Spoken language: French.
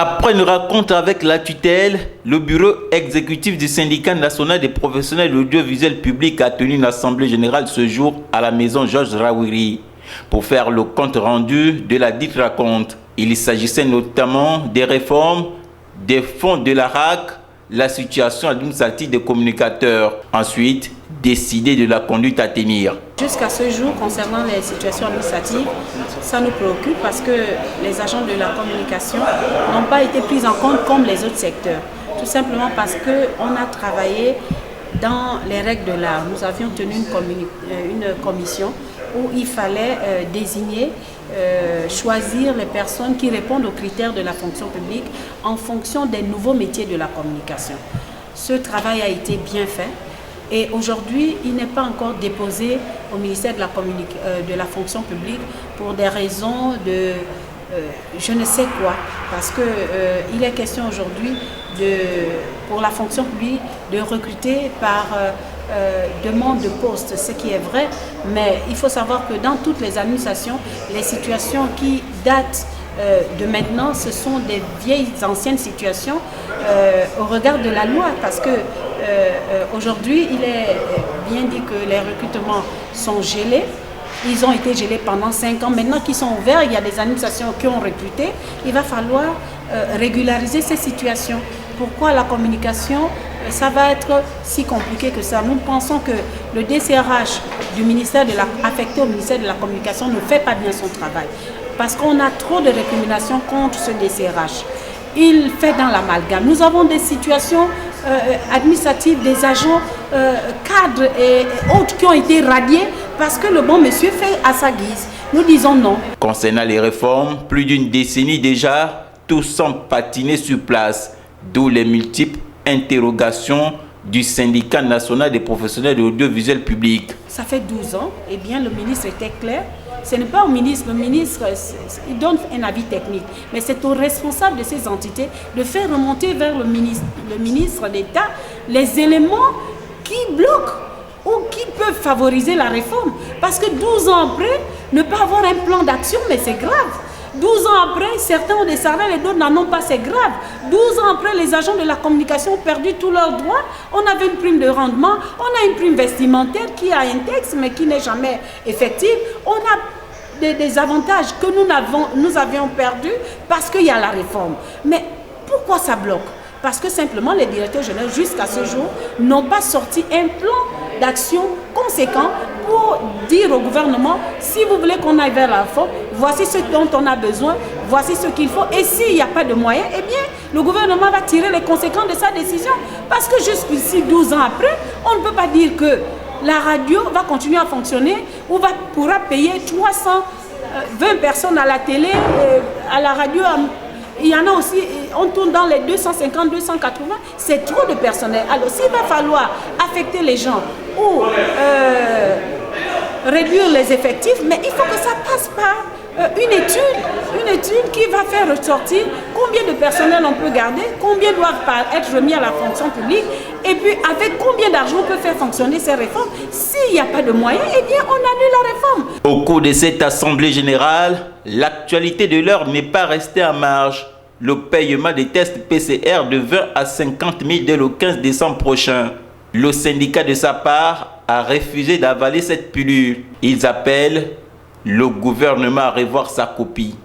Après une rencontre avec la tutelle, le bureau exécutif du syndicat national des professionnels de l'audiovisuel public a tenu une assemblée générale ce jour à la maison Georges Rawiri pour faire le compte rendu de la dite rencontre. Il s'agissait notamment des réformes, des fonds de la RAC, la situation administrative des communicateurs. Ensuite, décider de la conduite à tenir. Jusqu'à ce jour, concernant les situations administratives, ça nous préoccupe parce que les agents de la communication n'ont pas été pris en compte comme les autres secteurs. Tout simplement parce qu'on a travaillé dans les règles de l'art. Nous avions tenu une commission où il fallait désigner, choisir les personnes qui répondent aux critères de la fonction publique en fonction des nouveaux métiers de la communication. Ce travail a été bien fait. Et aujourd'hui, il n'est pas encore déposé au ministère de la fonction publique pour des raisons de je ne sais quoi. Parce qu'il est question aujourd'hui, pour la fonction publique, de recruter par demande de poste, ce qui est vrai. Mais il faut savoir que dans toutes les administrations, les situations qui datent de maintenant, ce sont des vieilles anciennes situations au regard de la loi. Parce que aujourd'hui, il est bien dit que les recrutements sont gelés. Ils ont été gelés pendant 5 ans. Maintenant qu'ils sont ouverts, il y a des administrations qui ont recruté. Il va falloir régulariser ces situations. Pourquoi la communication, ça va être si compliqué que ça? Nous pensons que le DCRH affecté au ministère de la Communication ne fait pas bien son travail. Parce qu'on a trop de récriminations contre ce DCRH. Il fait dans l'amalgame. Nous avons des situations administratives, des agents cadres et autres qui ont été radiés parce que le bon monsieur fait à sa guise. Nous disons non. Concernant les réformes, plus d'une décennie déjà, tout semble patiner sur place, d'où les multiples interrogations du syndicat national des professionnels de l'audiovisuel public. Ça fait 12 ans, et bien le ministre était clair. Ce n'est pas au ministre, le ministre il donne un avis technique, mais c'est aux responsables de ces entités de faire remonter vers le ministre d'État les éléments qui bloquent ou qui peuvent favoriser la réforme. Parce que 12 ans après, ne pas avoir un plan d'action, mais c'est grave. 12 ans après, certains ont des salaires et d'autres n'en ont pas, c'est grave. 12 ans après, les agents de la communication ont perdu tous leurs droits. On avait une prime de rendement, on a une prime vestimentaire qui a un texte mais qui n'est jamais effective. On a des avantages que nous avions perdus parce qu'il y a la réforme. Mais pourquoi ça bloque? Parce que simplement les directeurs généraux jusqu'à ce jour n'ont pas sorti un plan d'action conséquent pour dire au gouvernement, si vous voulez qu'on aille vers la réforme, voici ce dont on a besoin, voici ce qu'il faut. Et s'il n'y a pas de moyens, eh bien, le gouvernement va tirer les conséquences de sa décision. Parce que jusqu'ici, 12 ans après, on ne peut pas dire que la radio va continuer à fonctionner ou pourra payer 320 personnes à la télé, à la radio. Il y en a aussi, on tourne dans les 250, 280, c'est trop de personnel. Alors s'il va falloir affecter les gens ou réduire les effectifs, mais il faut que ça passe par une étude qui va faire ressortir combien de personnel on peut garder, combien doivent être remis à la fonction publique, et puis avec combien d'argent on peut faire fonctionner ces réformes. S'il n'y a pas de moyens, eh bien on annule la réforme. Au cours de cette assemblée générale, l'actualité de l'heure n'est pas restée en marge. Le paiement des tests PCR de 20 à 50 000 dès le 15 décembre prochain. Le syndicat de sa part a refusé d'avaler cette pilule. Ils appellent le gouvernement à revoir sa copie.